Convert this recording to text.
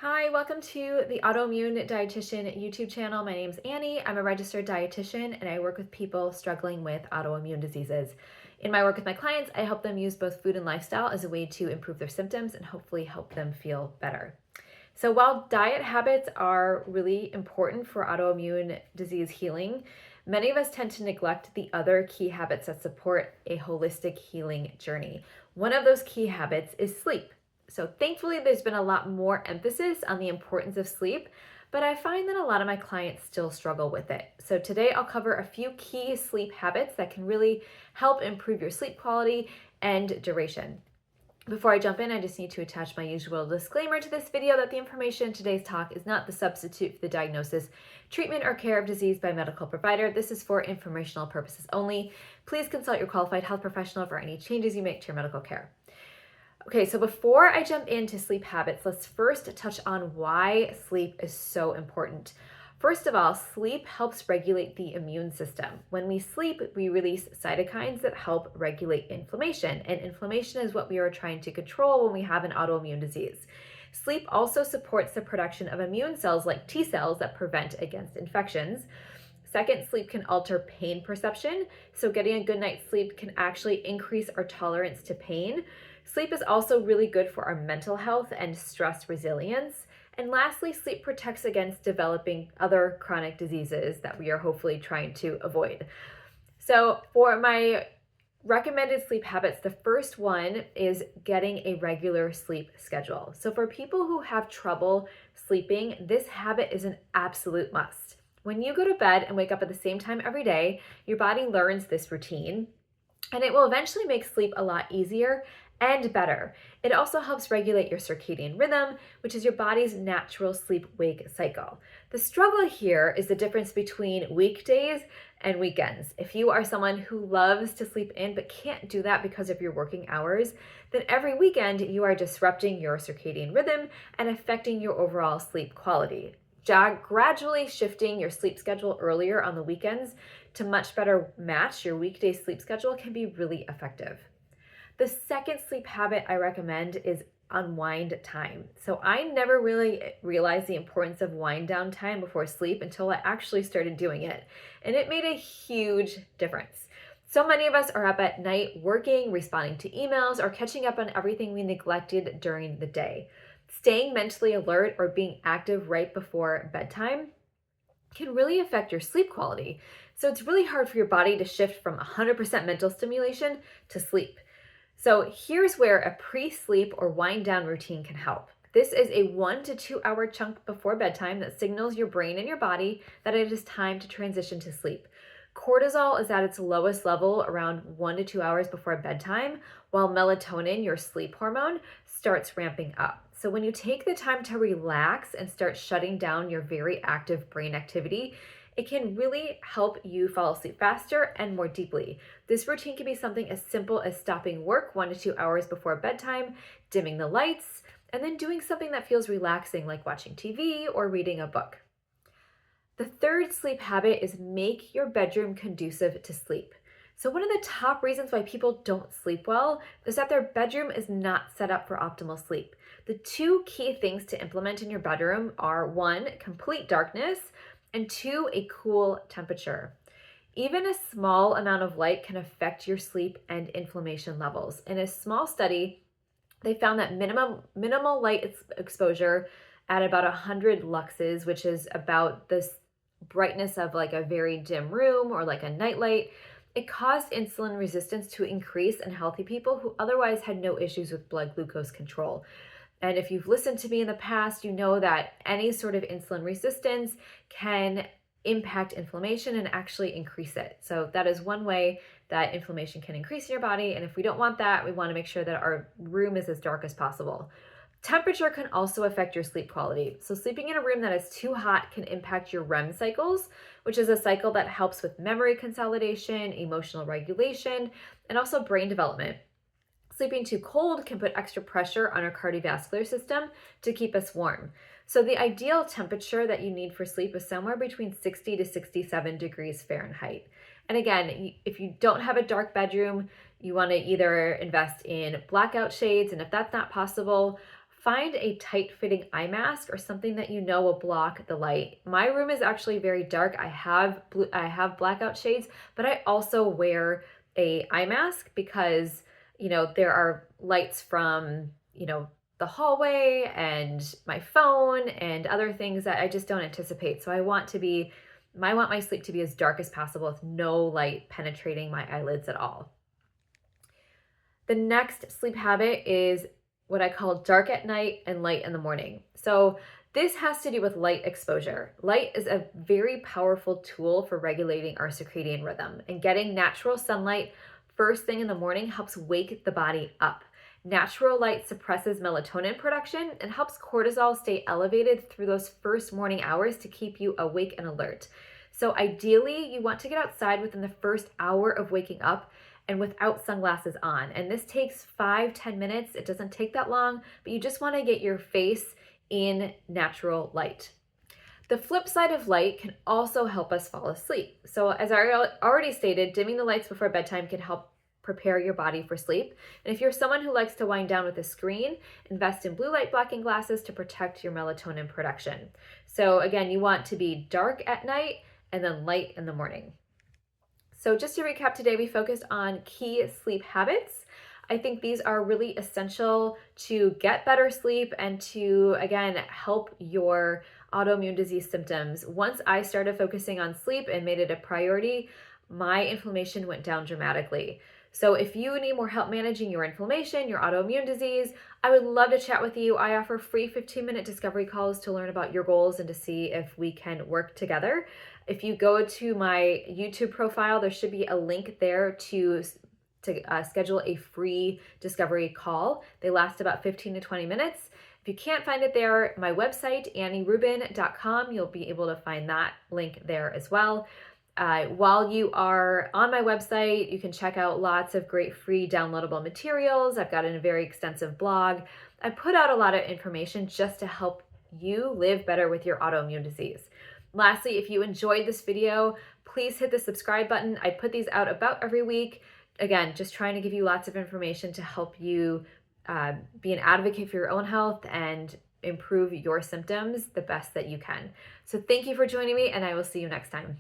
Hi, welcome to the Autoimmune Dietitian YouTube channel. My name is Annie. I'm a registered dietitian and I work with people struggling with autoimmune diseases. In my work with my clients, I help them use both food and lifestyle as a way to improve their symptoms and hopefully help them feel better. So while diet habits are really important for autoimmune disease healing, many of us tend to neglect the other key habits that support a holistic healing journey. One of those key habits is sleep. So thankfully, there's been a lot more emphasis on the importance of sleep, but I find that a lot of my clients still struggle with it. So today I'll cover a few key sleep habits that can really help improve your sleep quality and duration. Before I jump in, I just need to attach my usual disclaimer to this video that the information in today's talk is not the substitute for the diagnosis, treatment, or care of disease by a medical provider. This is for informational purposes only. Please consult your qualified health professional for any changes you make to your medical care. Okay, so before I jump into sleep habits, let's first touch on why sleep is so important. First of all, sleep helps regulate the immune system. When we sleep, we release cytokines that help regulate inflammation, and inflammation is what we are trying to control when we have an autoimmune disease. Sleep also supports the production of immune cells like T cells that prevent against infections. Second, sleep can alter pain perception. So getting a good night's sleep can actually increase our tolerance to pain. Sleep is also really good for our mental health and stress resilience. And lastly, sleep protects against developing other chronic diseases that we are hopefully trying to avoid. So for my recommended sleep habits, the first one is getting a regular sleep schedule. So for people who have trouble sleeping, this habit is an absolute must. When you go to bed and wake up at the same time every day, your body learns this routine, and it will eventually make sleep a lot easier and better. It also helps regulate your circadian rhythm, which is your body's natural sleep-wake cycle. The struggle here is the difference between weekdays and weekends. If you are someone who loves to sleep in but can't do that because of your working hours, then every weekend you are disrupting your circadian rhythm and affecting your overall sleep quality. Gradually shifting your sleep schedule earlier on the weekends to much better match your weekday sleep schedule can be really effective. The second sleep habit I recommend is unwind time. So I never really realized the importance of wind down time before sleep until I actually started doing it. And it made a huge difference. So many of us are up at night working, responding to emails, or catching up on everything we neglected during the day. Staying mentally alert or being active right before bedtime can really affect your sleep quality. So it's really hard for your body to shift from 100% mental stimulation to sleep. So here's where a pre-sleep or wind down routine can help. This is a 1 to 2 hour chunk before bedtime that signals your brain and your body that it is time to transition to sleep. Cortisol is at its lowest level around 1 to 2 hours before bedtime, while melatonin, your sleep hormone, starts ramping up. So when you take the time to relax and start shutting down your very active brain activity, it can really help you fall asleep faster and more deeply. This routine can be something as simple as stopping work 1 to 2 hours before bedtime, dimming the lights, and then doing something that feels relaxing like watching TV or reading a book. The third sleep habit is make your bedroom conducive to sleep. So one of the top reasons why people don't sleep well is that their bedroom is not set up for optimal sleep. The two key things to implement in your bedroom are 1, complete darkness, and 2, a cool temperature. Even a small amount of light can affect your sleep and inflammation levels. In a small study, they found that minimal light exposure at about 100 luxes, which is about the brightness of like a very dim room or like a nightlight, it caused insulin resistance to increase in healthy people who otherwise had no issues with blood glucose control. And if you've listened to me in the past, you know that any sort of insulin resistance can impact inflammation and actually increase it. So that is one way that inflammation can increase in your body. And if we don't want that, we want to make sure that our room is as dark as possible. Temperature can also affect your sleep quality. So sleeping in a room that is too hot can impact your REM cycles, which is a cycle that helps with memory consolidation, emotional regulation, and also brain development. Sleeping too cold can put extra pressure on our cardiovascular system to keep us warm. So the ideal temperature that you need for sleep is somewhere between 60 to 67 degrees Fahrenheit. And again, if you don't have a dark bedroom, you want to either invest in blackout shades, and if that's not possible, find a tight-fitting eye mask or something that you know will block the light. My room is actually very dark. I have blackout shades, but I also wear a eye mask because, there are lights from, the hallway and my phone and other things that I just don't anticipate. So I want my sleep to be as dark as possible with no light penetrating my eyelids at all. The next sleep habit is what I call dark at night and light in the morning. So this has to do with light exposure. Light is a very powerful tool for regulating our circadian rhythm, and getting natural sunlight first thing in the morning helps wake the body up. Natural light suppresses melatonin production and helps cortisol stay elevated through those first morning hours to keep you awake and alert. So ideally, you want to get outside within the first hour of waking up and without sunglasses on. And this takes 5-10 minutes. It doesn't take that long, but you just want to get your face in natural light. The flip side of light can also help us fall asleep. So as I already stated, dimming the lights before bedtime can help prepare your body for sleep. And if you're someone who likes to wind down with a screen, invest in blue light blocking glasses to protect your melatonin production. So again, you want to be dark at night and then light in the morning. So just to recap today, we focused on key sleep habits. I think these are really essential to get better sleep and to, again, help your autoimmune disease symptoms. Once I started focusing on sleep and made it a priority, my inflammation went down dramatically. So if you need more help managing your inflammation, your autoimmune disease, I would love to chat with you. I offer free 15-minute discovery calls to learn about your goals and to see if we can work together. If you go to my YouTube profile, there should be a link there to schedule a free discovery call. They last about 15 to 20 minutes. If you can't find it there, my website, AnnieRubin.com, you'll be able to find that link there as well. While you are on my website, you can check out lots of great free downloadable materials. I've got a very extensive blog. I put out a lot of information just to help you live better with your autoimmune disease. Lastly, if you enjoyed this video, please hit the subscribe button. I put these out about every week. Again, just trying to give you lots of information to help you be an advocate for your own health and improve your symptoms the best that you can. So thank you for joining me, and I will see you next time.